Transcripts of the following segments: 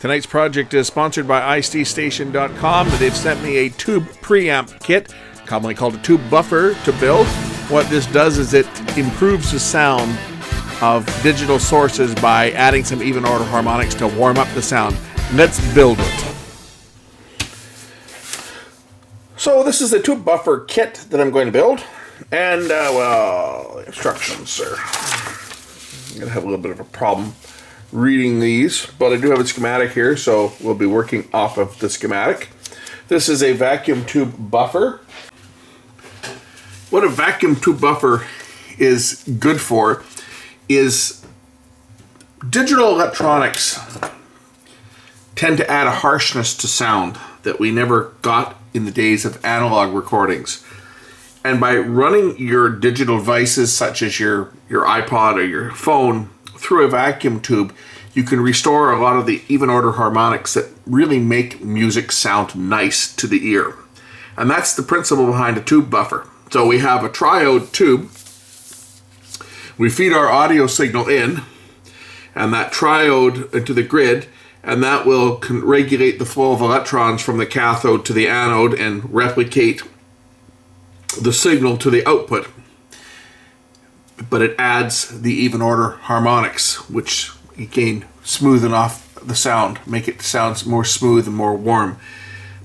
Tonight's project is sponsored by ICStation.com. They've sent me a Tube Preamp kit, commonly called a tube buffer, to build. What this does is it improves the sound of digital sources by adding some even order harmonics to warm up the sound. Let's build it. So this is the tube buffer kit that I'm going to build. And, instructions are... I'm going to have a little bit of a problem reading these, but I do have a schematic here, so we'll be working off of the schematic. This is a vacuum tube buffer. What a vacuum tube buffer is good for is digital electronics tend to add a harshness to sound that we never got in the days of analog recordings. And by running your digital devices such as your iPod or your phone through a vacuum tube, you can restore a lot of the even order harmonics that really make music sound nice to the ear. And that's the principle behind a tube buffer. So we have a triode tube. We feed our audio signal in, and that triode into the grid, and that will regulate the flow of electrons from the cathode to the anode and replicate the signal to the output. But it adds the even order harmonics, which again smoothen off the sound, make it sound more smooth and more warm.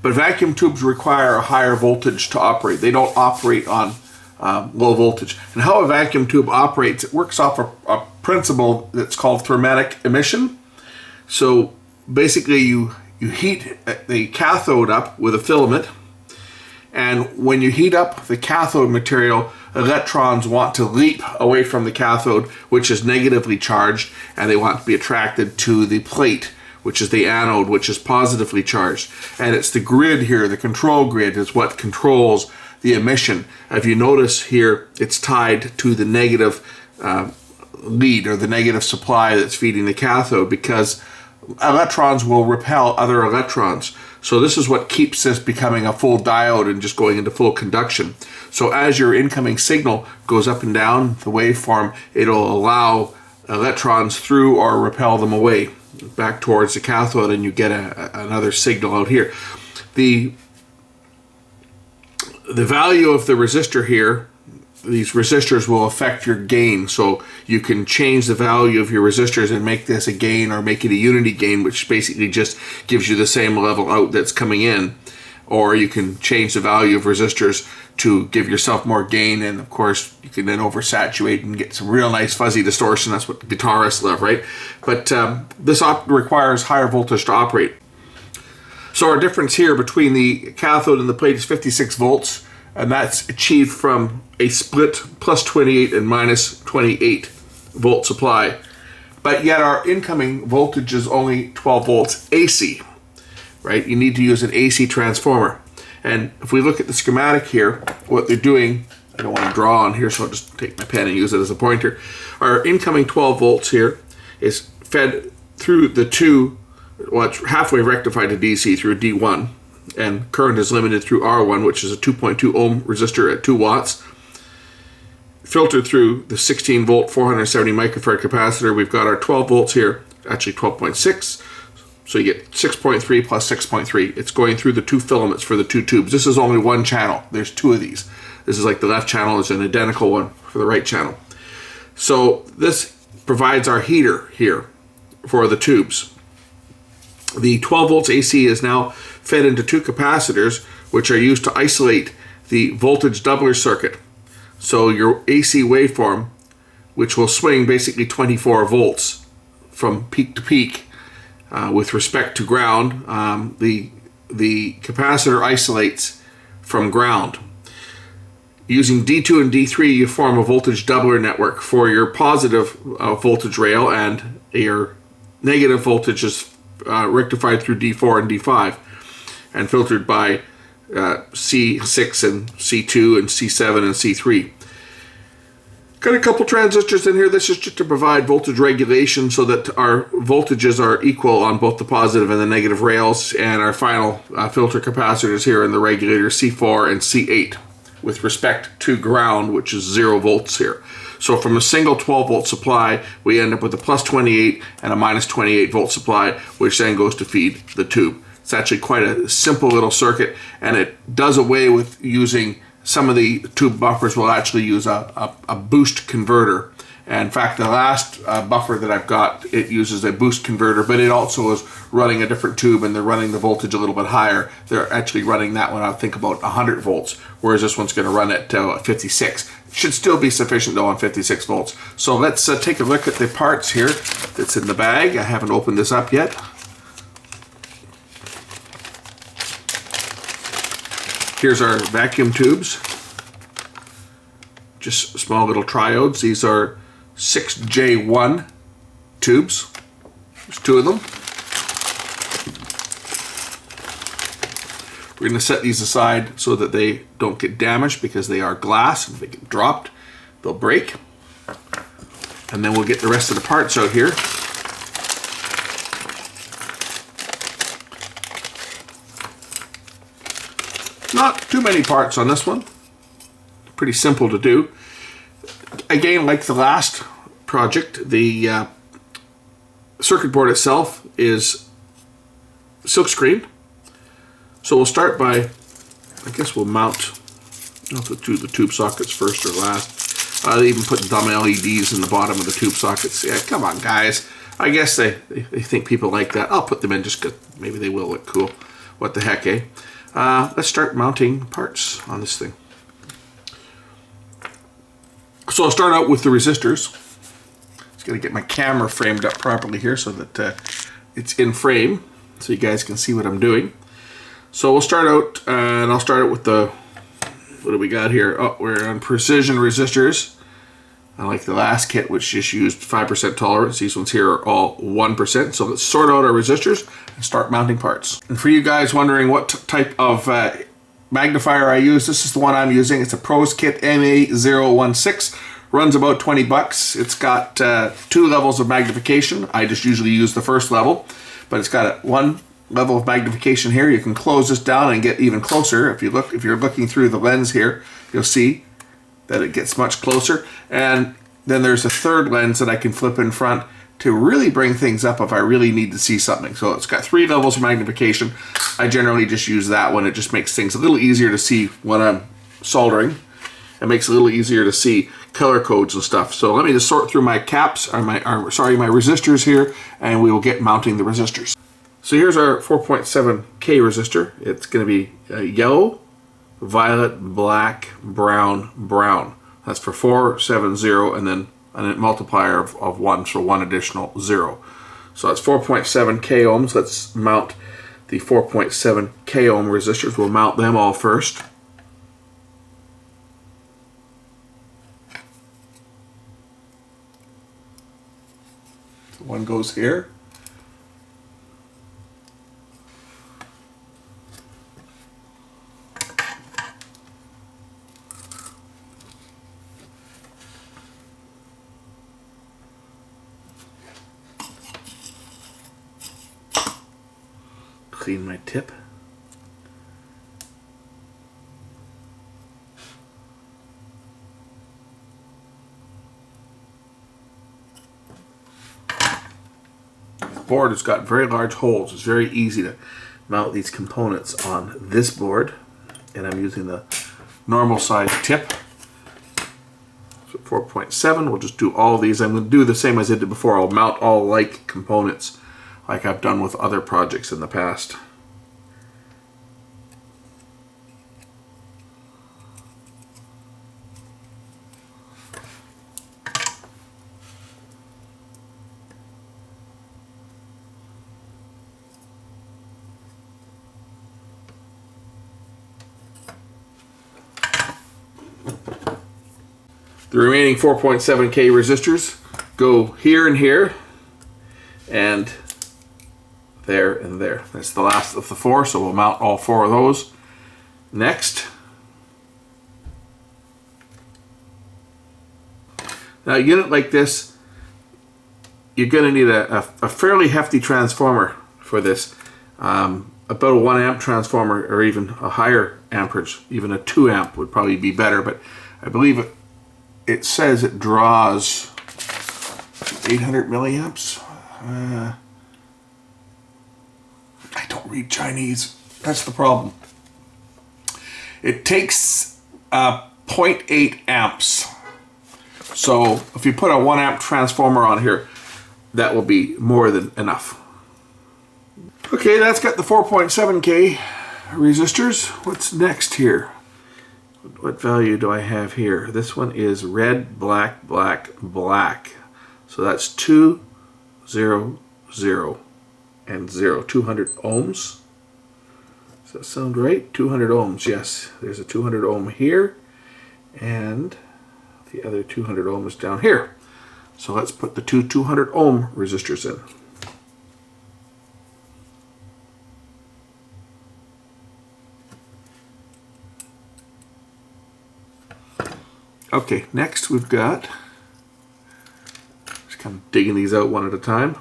But vacuum tubes require a higher voltage to operate. They don't operate on low voltage. And how a vacuum tube operates, it works off a principle that's called thermatic emission. So basically you heat the cathode up with a filament, and when you heat up the cathode material, electrons want to leap away from the cathode, which is negatively charged, and they want to be attracted to the plate, which is the anode, which is positively charged. And it's the grid here, the control grid, is what controls the emission. If you notice here, it's tied to the negative lead, or the negative supply that's feeding the cathode, because electrons will repel other electrons. So this is what keeps this becoming a full diode and just going into full conduction. So as your incoming signal goes up and down the waveform, it'll allow electrons through or repel them away back towards the cathode, and you get another signal out here. The value of the resistor here, these resistors will affect your gain. So you can change the value of your resistors and make this a gain or make it a unity gain, which basically just gives you the same level out that's coming in. Or you can change the value of resistors to give yourself more gain, and of course you can then oversaturate and get some real nice fuzzy distortion. That's what guitarists love, right? But this requires higher voltage to operate. So our difference here between the cathode and the plate is 56 volts, and that's achieved from a split plus 28 and minus 28 volt supply. But yet our incoming voltage is only 12 volts AC, right? You need to use an AC transformer. And if we look at the schematic here, what they're doing, I don't want to draw on here, so I'll just take my pen and use it as a pointer. Our incoming 12 volts here is fed through the two, well, it's halfway rectified to DC through D1, and current is limited through R1, which is a 2.2 ohm resistor at 2 watts. Filtered through the 16 volt 470 microfarad capacitor, we've got our 12 volts here, actually 12.6. So you get 6.3 plus 6.3. It's going through the two filaments for the two tubes. This is only one channel. There's two of these. This is like the left channel is an identical one for the right channel. So this provides our heater here for the tubes. The 12 volts AC is now fed into two capacitors, which are used to isolate the voltage doubler circuit. So your AC waveform, which will swing basically 24 volts from peak to peak, with respect to ground, the capacitor isolates from ground. Using D2 and D3, you form a voltage doubler network for your positive voltage rail, and your negative voltage is rectified through D4 and D5 and filtered by C6 and C2 and C7 and C3. Got a couple transistors in here. This is just to provide voltage regulation so that our voltages are equal on both the positive and the negative rails, and our final filter capacitors here in the regulator C4 and C8 with respect to ground, which is 0 volts here. So from a single 12 volt supply, we end up with a plus 28 and a minus 28 volt supply, which then goes to feed the tube. It's actually quite a simple little circuit, and it does away with using some of the tube buffers. Will actually use a boost converter. And in fact, the last buffer that I've got, it uses a boost converter, but it also is running a different tube, and they're running the voltage a little bit higher. They're actually running that one, I think, about 100 volts, whereas this one's going to run at 56. Should still be sufficient though on 56 volts. So let's take a look at the parts here that's in the bag. I haven't opened this up yet. Here's our vacuum tubes. Just small little triodes. These are 6J1 tubes. There's 2 of them. We're going to set these aside so that they don't get damaged, because they are glass. If they get dropped, they'll break. And then we'll get the rest of the parts out here. Not too many parts on this one. Pretty simple to do. Again, like the last project, the circuit board itself is silkscreen. So we'll start by, I guess we'll mount, I'll do the tube sockets first or last. They even put dumb LEDs in the bottom of the tube sockets. Yeah, come on guys. I guess they think people like that. I'll put them in just because maybe they will look cool. What the heck, eh? Let's start mounting parts on this thing. So I'll start out with the resistors. Just gotta get my camera framed up properly here so that it's in frame, so you guys can see what I'm doing. So we'll start out, and I'll start out with the, what do we got here? Oh, we're on precision resistors. Unlike the last kit, which just used 5% tolerance, these ones here are all 1%. So let's sort out our resistors and start mounting parts. And for you guys wondering what type of magnifier I use, this is the one I'm using. It's a Pros Kit MA016. Runs about 20 bucks. It's got 2 levels of magnification. I just usually use the first level, but it's got one level of magnification here. You can close this down and get even closer. If you're looking through the lens here, you'll see that it gets much closer. And then there's a third lens that I can flip in front to really bring things up if I really need to see something. So it's got 3 levels of magnification. I generally just use that one. It just makes things a little easier to see when I'm soldering. It makes it a little easier to see color codes and stuff. So let me just sort through my caps, or my resistors here, and we will get mounting the resistors. So here's our 4.7K resistor. It's going to be yellow, violet, black, brown, brown. That's for 470, and then a multiplier of 1, so 1 additional 0. So that's 4.7K ohms. Let's mount the 4.7K ohm resistors. We'll mount them all first. So one goes here. Clean my tip. The board has got very large holes. It's very easy to mount these components on this board, and I'm using the normal size tip. So 4.7, we'll just do all these. I'm going to do the same as I did before. I'll mount all like components, like I've done with other projects in the past. The remaining 4.7K resistors go here and here, and there and there. That's the last of the 4, so we'll mount all 4 of those. Next. Now a unit like this, you're going to need a fairly hefty transformer for this. About a 1 amp transformer, or even a higher amperage, even a 2 amp would probably be better, but I believe it says it draws 800 milliamps. I don't read Chinese. That's the problem. It takes 0.8 amps. So if you put a 1 amp transformer on here, that will be more than enough. Okay, that's got the 4.7K resistors. What's next here? What value do I have here? This one is red, black, black, black. So that's 2, 0, 0, and 0. 200 ohms. Does that sound right? 200 ohms, yes. There's a 200 ohm here, and the other 200 ohms down here. So let's put the two 200 ohm resistors in. Okay, next we've got, just kind of digging these out one at a time.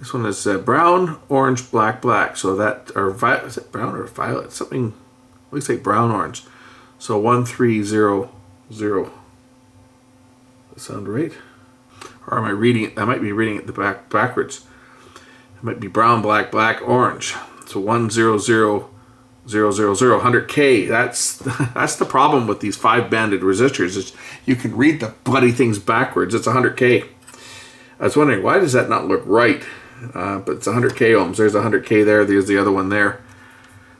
This one is brown, orange, black, black. So that, or violet, is it brown or violet? Something, looks like brown, orange. So 1300. Does that sound right? Or am I reading it? I might be reading it backwards. It might be brown, black, black, orange. So 100. 100K. That's the problem with these 5-banded resistors. Is you can read the bloody things backwards. It's 100K. I was wondering, why does that not look right? But it's 100K ohms. There's 100K there. There's the other one there.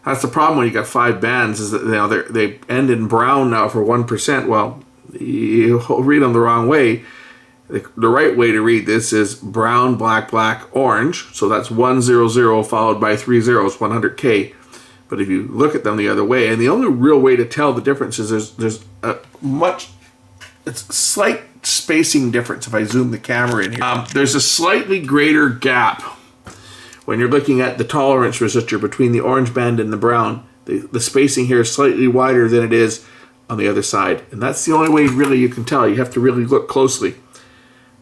That's the problem when you got 5 bands. Is that they end in brown now for 1%. Well, you read them the wrong way. The right way to read this is brown, black, black, orange. So that's 100 followed by 3 zeros, 100K. But if you look at them the other way, and the only real way to tell the difference is there's a slight spacing difference if I zoom the camera in here. There's a slightly greater gap when you're looking at the tolerance resistor between the orange band and the brown. The spacing here is slightly wider than it is on the other side. And that's the only way really you can tell. You have to really look closely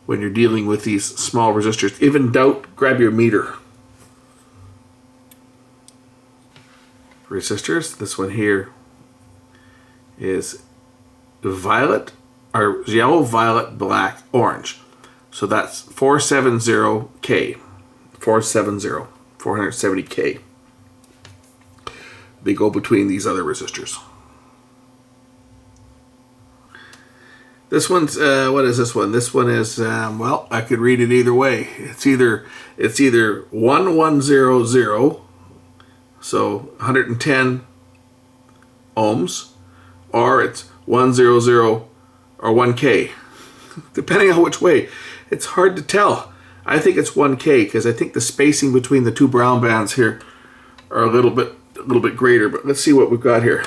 when you're dealing with these small resistors. If in doubt, grab your meter. Resistors, this one here is violet, or yellow, violet, black, orange. So that's 470K. 470K. They go between these other resistors. This one's what is this one? This one is well, I could read it either way. It's either 1100, so 110 ohms, or it's 100 or 1K, depending on which way. It's hard to tell. I think it's 1K because I think the spacing between the two brown bands here are a little bit greater. But let's see what we've got here.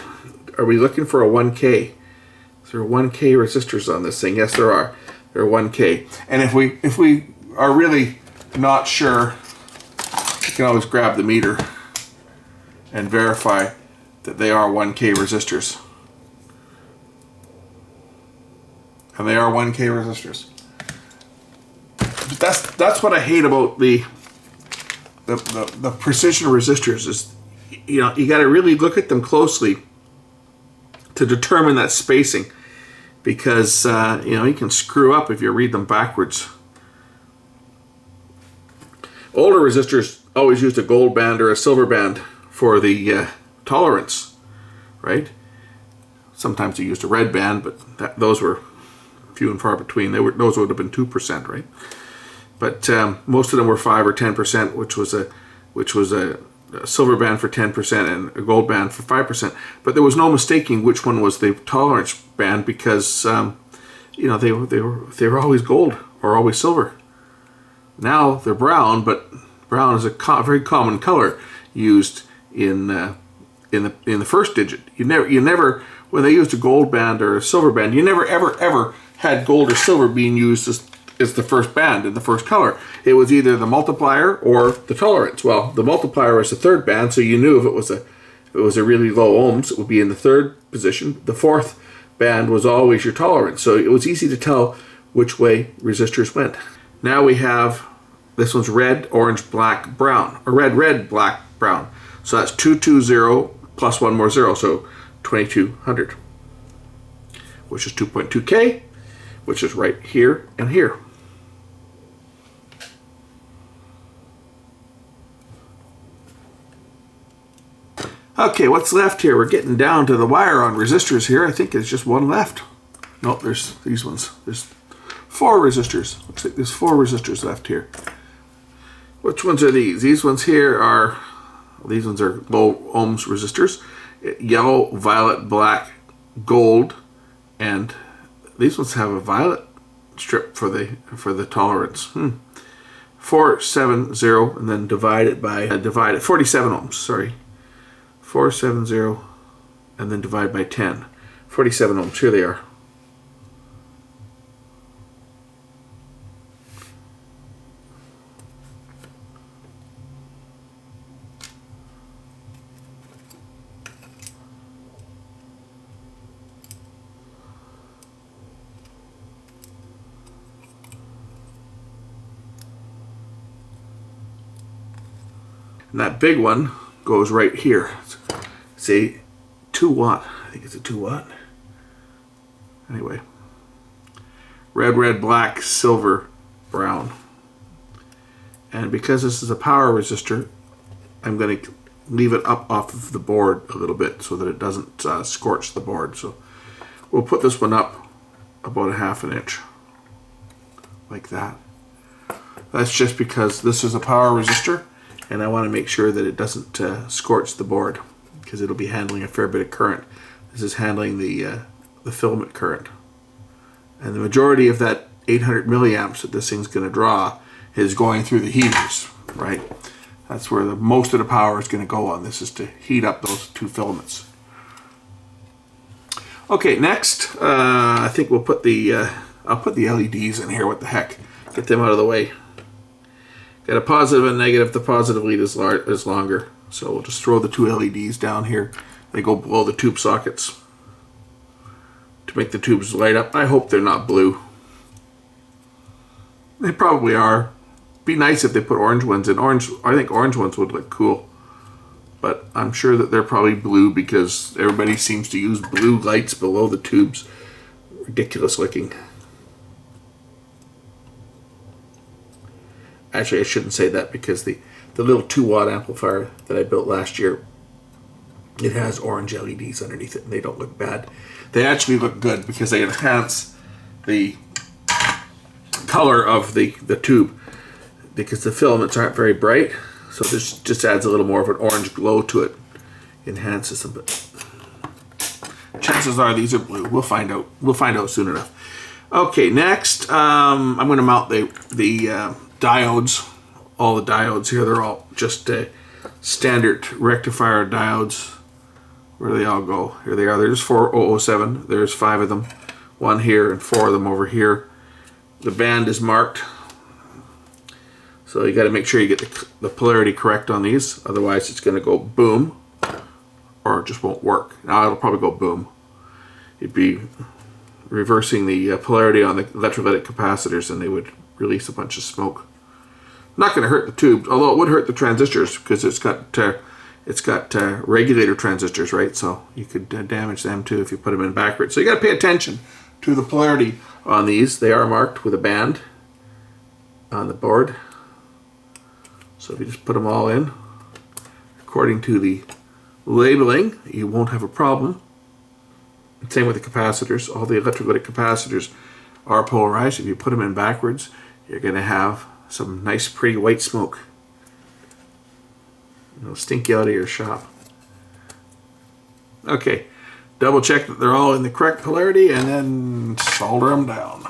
Are we looking for a 1K? Is there 1K resistors on this thing? Yes, there are. There are 1K. And if we are really not sure, you can always grab the meter and verify that they are 1K resistors. And they are 1K resistors. But that's what I hate about the precision resistors is, you know, you got to really look at them closely to determine that spacing, because you know, you can screw up if you read them backwards. Older resistors always used a gold band or a silver band for the tolerance, right? Sometimes they used a red band, but those were few and far between. Those would have been 2%, right? But most of them were 5 or 10%, which was a silver band for 10% and a gold band for 5%. But there was no mistaking which one was the tolerance band, because you know, they were always gold or always silver. Now they're brown, but brown is a very common color used in the first digit. You never when they used a gold band or a silver band, you never ever had gold or silver being used as the first band in the first color. It was either the multiplier or the tolerance. Well, the multiplier was the third band, so you knew if it was a really low ohms, it would be in the third position. The fourth band was always your tolerance, so it was easy to tell which way resistors went. Now we have, this one's red, orange, black, brown, or red, black, brown. So that's 220 plus one more zero, so 2200. which is 2.2K, which is right here and here. Okay, what's left here? We're getting down to the wire on resistors here. I think there's just one left. Nope, there's these ones. There's 4 resistors. Looks like there's 4 resistors left here. Which ones are these? These ones here are, these ones are low ohms resistors. Yellow, violet, black, gold, and these ones have a violet strip for the tolerance. 470, and then divide it by 47 ohms. Sorry, 470, and then divide by 10. 47 ohms. Here they are. And that big one goes right here. It's a 2 watt. I think it's a 2 watt. Anyway. Red, red, black, silver, brown. And because this is a power resistor, I'm going to leave it up off of the board a little bit so that it doesn't scorch the board. So we'll put this one up about 1/2 inch. Like that. That's just because this is a power resistor, and I want to make sure that it doesn't scorch the board, because it'll be handling a fair bit of current. This is handling the filament current, and the majority of that 800 milliamps that this thing's going to draw is going through the heaters, right? That's where most of the power is going to go on. This is to heat up those 2 filaments. Okay, next I think we'll put the I'll put the LEDs in here. What the heck? Get them out of the way. Got a positive and negative. The positive lead is longer, so we'll just throw the 2 LEDs down here. They go below the tube sockets to make the tubes light up. I hope they're not blue. They probably are. Be nice if they put orange ones in. I think orange ones would look cool, but I'm sure that they're probably blue because everybody seems to use blue lights below the tubes. Ridiculous looking. Actually, I shouldn't say that, because the little 2 watt amplifier that I built last year, it has orange LEDs underneath it, and they don't look bad. They actually look good because they enhance the color of the tube, because the filaments aren't very bright, so this just adds a little more of an orange glow to it. Enhances them, but chances are these are blue. We'll find out. We'll find out soon enough. Okay, next I'm going to mount the diodes. All the diodes here, they're all just standard rectifier diodes. Where do they all go? Here they are. There's 4007. There's 5 of them. 1 here and 4 of them over here. The band is marked, so you got to make sure you get the polarity correct on these. Otherwise, it's going to go boom, or it just won't work. Now it'll probably go boom. You'd be reversing the polarity on the electrolytic capacitors, and they would release a bunch of smoke. Not going to hurt the tubes, although it would hurt the transistors, because it's got regulator transistors, right? So you could damage them too if you put them in backwards. So you got to pay attention to the polarity on these. They are marked with a band on the board. So if you just put them all in according to the labeling, you won't have a problem. Same with the capacitors. All the electrolytic capacitors are polarized. If you put them in backwards, you're going to have some nice pretty white smoke. It'll stink you out of your shop. Okay, double check that they're all in the correct polarity, and then solder them down.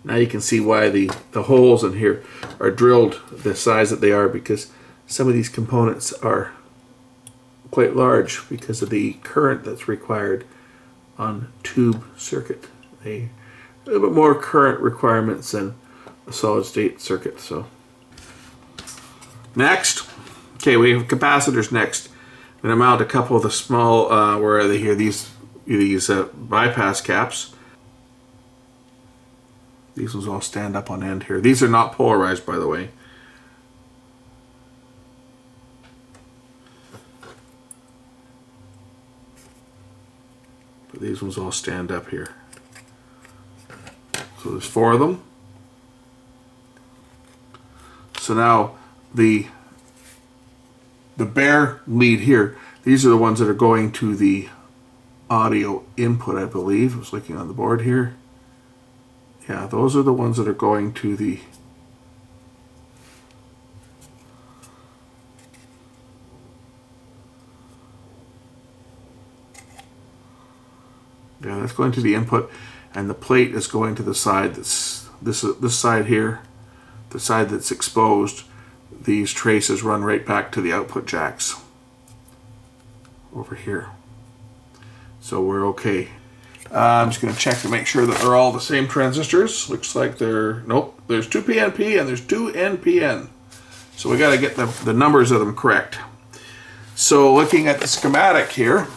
Now you can see why the holes in here are drilled the size that they are, because some of these components are quite large because of the current that's required on tube circuit. A little bit more current requirements than a solid state circuit. So next, okay, we have capacitors next. I'm going to mount a couple of the small, where are they here? These bypass caps. These ones all stand up on end here. These are not polarized, by the way. these ones all stand up here. So there's 4 of them. So now the bare lead here, these are the ones that are going to the audio input, I believe. I was looking on the board here. Yeah, those are the ones that are going to the that's going to the input, and the plate is going to the side that's this side here, the side that's exposed. These traces run right back to the output jacks over here. So we're okay. I'm just going to check to make sure that they're all the same transistors. Looks like they're, nope, there's 2 PNP and there's 2 NPN. So we got to get the numbers of them correct. So looking at the schematic here,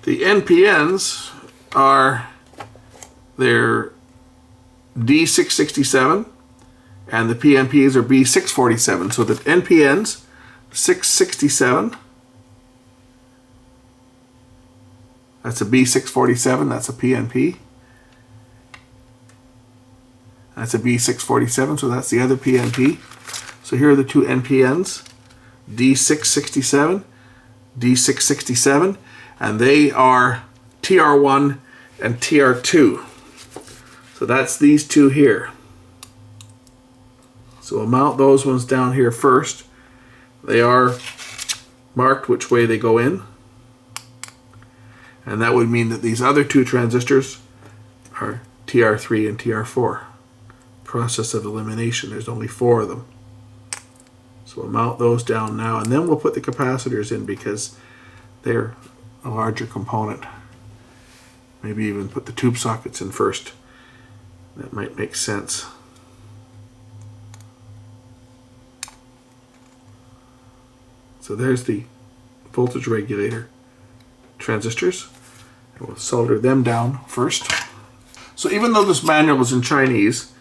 the NPNs are, they're D667 and the PNPs are B647. So the NPNs, 667, that's a B647, that's a PNP. That's a B647, so that's the other PNP. So here are the 2 NPNs, D667, D667, and they are TR1 and TR2. So that's these 2 here. So we'll mount those ones down here first. They are marked which way they go in. And that would mean that these other 2 transistors are TR3 and TR4. Process of elimination, there's only 4 of them. So we'll mount those down now, and then we'll put the capacitors in because they're a larger component. Maybe even put the tube sockets in first. That might make sense. So there's the voltage regulator transistors. And we'll solder them down first. So even though this manual is in Chinese,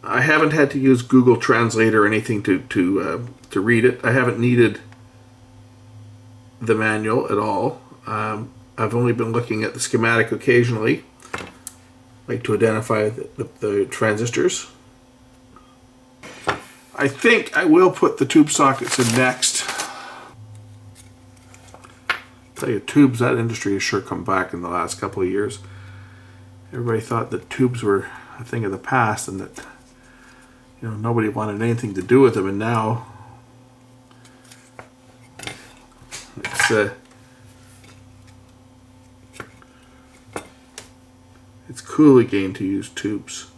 I haven't had to use Google Translate or anything to read it. I haven't needed the manual at all. I've only been looking at the schematic occasionally, like to identify the transistors. I think I will put the tube sockets in next. Tell you, tubes, that industry has sure come back in the last couple of years. Everybody thought that tubes were a thing of the past and that, you know, nobody wanted anything to do with them, and now it's cool again to use tubes.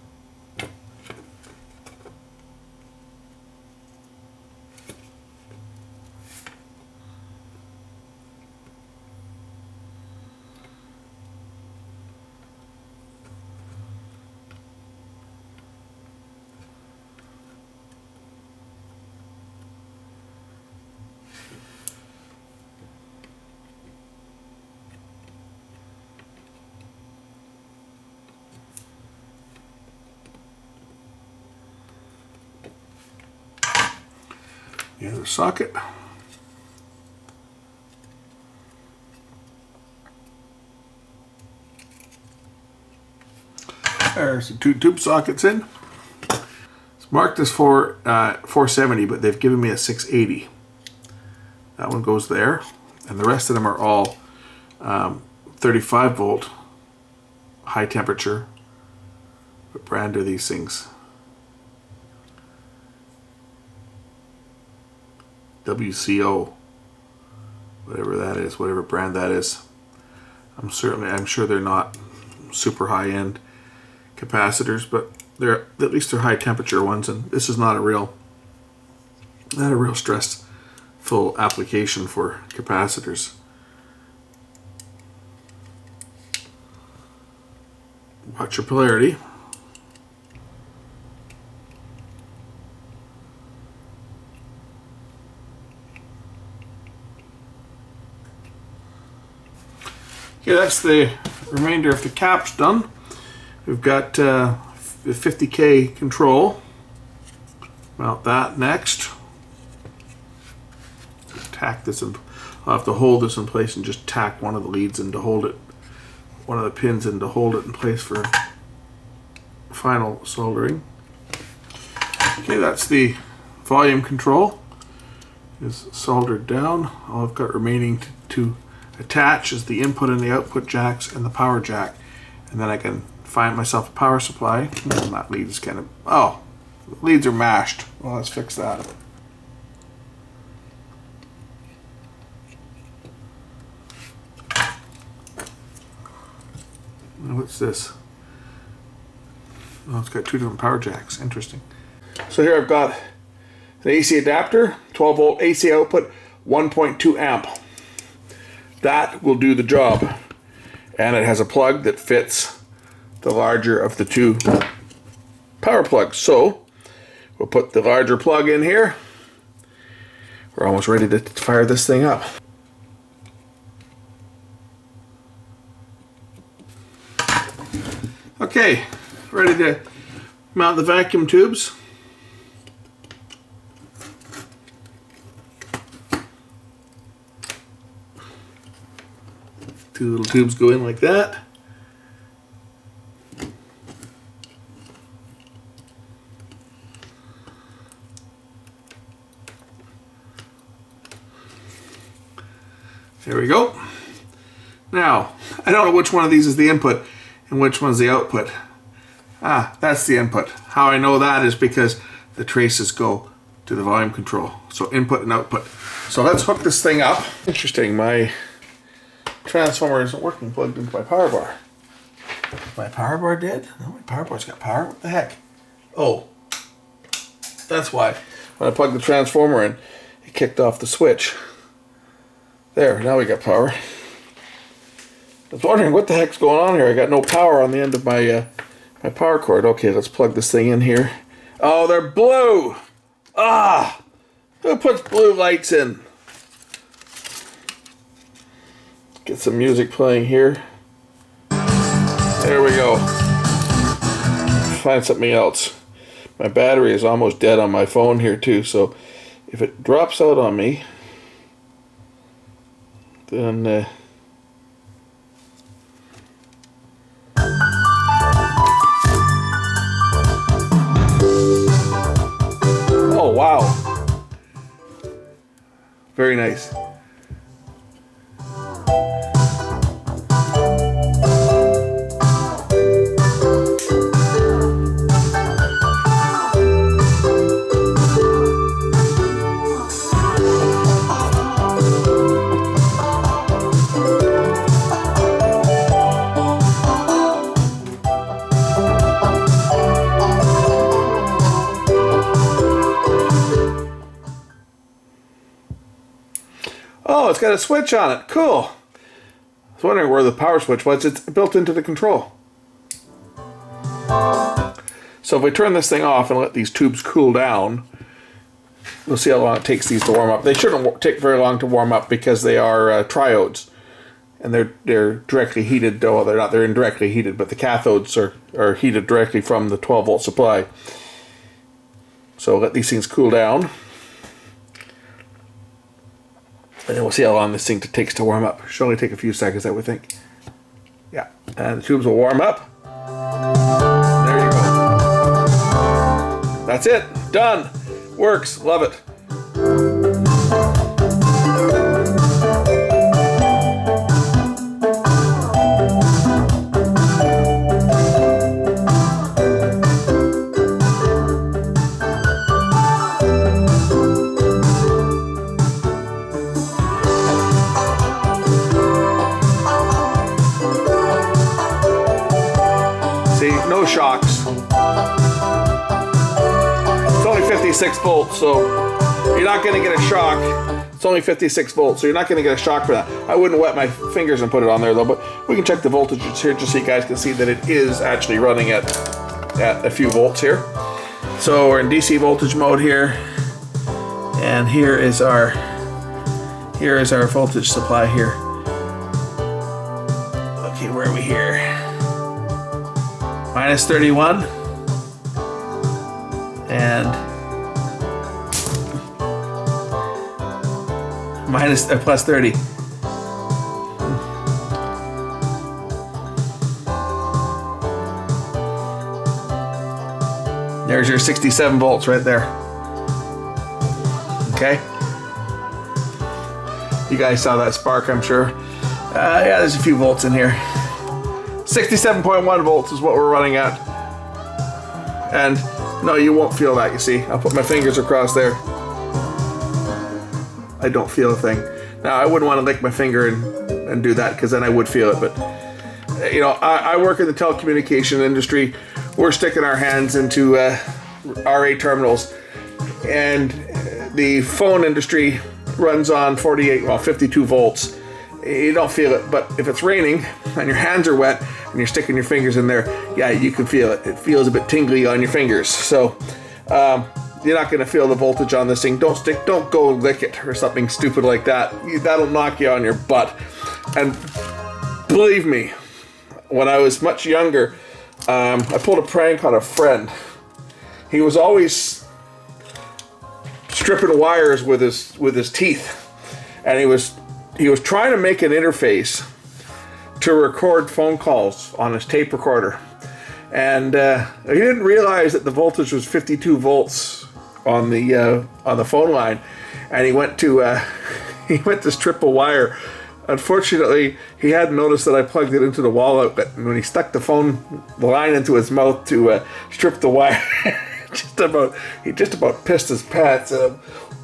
The other socket. There's the 2 tube sockets in. It's marked as 470, but they've given me a 680. That one goes there, and the rest of them are all 35 volt high temperature. What brand are these things? WCO, whatever that is, whatever brand that is. I'm sure they're not super high-end capacitors, but they're at least they're high temperature ones, and this is not a real stressful application for capacitors. Watch your polarity. Okay, that's the remainder of the caps done. We've got 50K control. Mount that next. Tack this in. I'll have to hold this in place and just tack one of the leads in to hold it one of the pins in to hold it in place for final soldering. Okay, that's the volume control. Is soldered down. All I've got remaining to attach is the input and the output jacks and the power jack. And then I can find myself a power supply. And that lead is kind of, oh, the leads are mashed. Well, let's fix that. What's this? Oh, it's got two different power jacks. Interesting. So here I've got an AC adapter, 12 volt AC output, 1.2 amp. That will do the job. And it has a plug that fits the larger of the two power plugs. So we'll put the larger plug in here. We're almost ready to fire this thing up. Okay, ready to mount the vacuum tubes. Two little tubes go in like that. There we go. Now, I don't know which one of these is the input and which one's the output. Ah, that's the input. How I know that is because the traces go to the volume control. So input and output. So let's hook this thing up. Interesting, my transformer isn't working plugged into my power bar. My power bar did? No, my power bar's got power. What the heck? Oh, that's why. When I plugged the transformer in, it kicked off the switch. There, now we got power. I was wondering what the heck's going on here. I got no power on the end of my my power cord. Okay, let's plug this thing in here. Oh, they're blue! Ah! Who puts blue lights in? Get some music playing here. There we go. Find something else. My battery is almost dead on my phone here too, so if it drops out on me, then oh wow, very nice. Oh, it's got a switch on it. Cool. I was wondering where the power switch was. It's built into the control. So if we turn this thing off and let these tubes cool down, we'll see how long it takes these to warm up. They shouldn't take very long to warm up because they are triodes. And they're directly heated. Well, they're not. They're indirectly heated, but the cathodes are heated directly from the 12 volt supply. So let these things cool down. And then we'll see how long this thing takes to warm up. Should only take a few seconds, I would think. Yeah, and the tubes will warm up. There you go. That's it. Done. Works. Love it. No shocks. It's only 56 volts, so you're not going to get a shock. It's only 56 volts, so you're not going to get a shock for that. I wouldn't wet my fingers and put it on there though, but we can check the voltages here just so you guys can see that it is actually running at a few volts here. So we're in DC voltage mode here, and here is our voltage supply here. Okay, where are we here? Minus 31 and plus 30. There's your 67 volts right there. Okay. You guys saw that spark, I'm sure. Yeah, there's a few volts in here. 67.1 volts is what we're running at. And no, you won't feel that, you see. I'll put my fingers across there. I don't feel a thing. Now, I wouldn't want to lick my finger and do that, because then I would feel it. But, you know, I work in the telecommunication industry. We're sticking our hands into RA terminals. And the phone industry runs on 52 volts. You don't feel it, but if it's raining and your hands are wet and you're sticking your fingers in there, yeah, you can feel it. It feels a bit tingly on your fingers. So you're not going to feel the voltage on this thing. Don't go lick it or something stupid like that. That'll knock you on your butt. And believe me, when I was much younger, I pulled a prank on a friend. He was always stripping wires with his teeth, and he was trying to make an interface to record phone calls on his tape recorder, and he didn't realize that the voltage was 52 volts on the phone line, and he went to strip a wire. Unfortunately, he hadn't noticed that I plugged it into the wall outlet, and when he stuck the line into his mouth to strip the wire, he just about pissed his pants.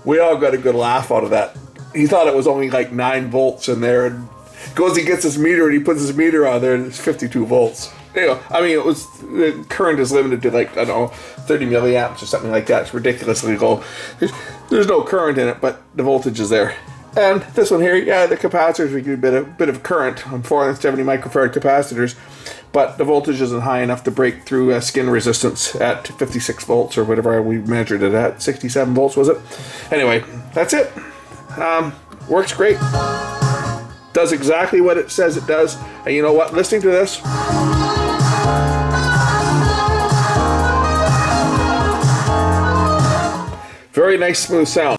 We all got a good laugh out of that. He thought it was only like 9 volts in there, and he gets his meter and he puts his meter on there and it's 52 volts. You know, I mean, the current is limited to, like, I don't know, 30 milliamps or something like that. It's ridiculously low. There's no current in it, but the voltage is there. And this one here, yeah, the capacitors, we give a bit of current on 470 microfarad capacitors, but the voltage isn't high enough to break through skin resistance at 56 volts or whatever we measured it at. 67 volts, was it? Anyway, that's it. Works great. Does exactly what it says it does. And you know what? Listening to this, very nice smooth sound.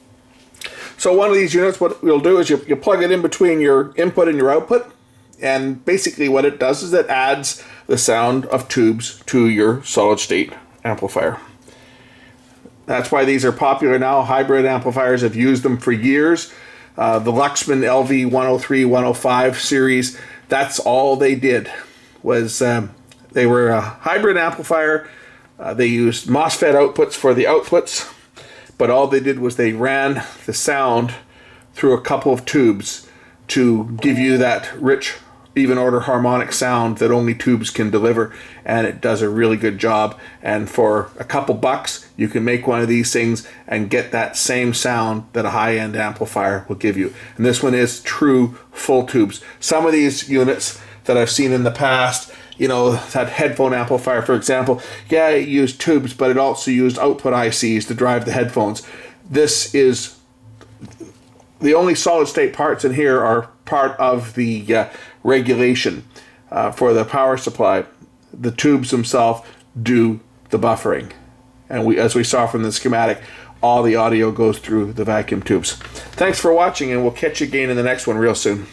So one of these units, what we'll do is you plug it in between your input and your output, and basically what it does is it adds the sound of tubes to your solid state amplifier. That's why these are popular now. Hybrid amplifiers have used them for years. The Luxman LV 103, 105 series, that's all they did. Was they were a hybrid amplifier. They used MOSFET outputs for the outputs, but all they did was they ran the sound through a couple of tubes to give you that rich, even order harmonic sound that only tubes can deliver, and it does a really good job. And for a couple bucks, you can make one of these things and get that same sound that a high-end amplifier will give you. And this one is true full tubes. Some of these units that I've seen in the past, you know, that headphone amplifier, for example, yeah, it used tubes, but it also used output ICs to drive the headphones. This is the only solid state parts in here are part of the regulation for the power supply. The tubes themselves do the buffering, and as we saw from the schematic, all the audio goes through the vacuum tubes. Thanks for watching, and we'll catch you again in the next one real soon.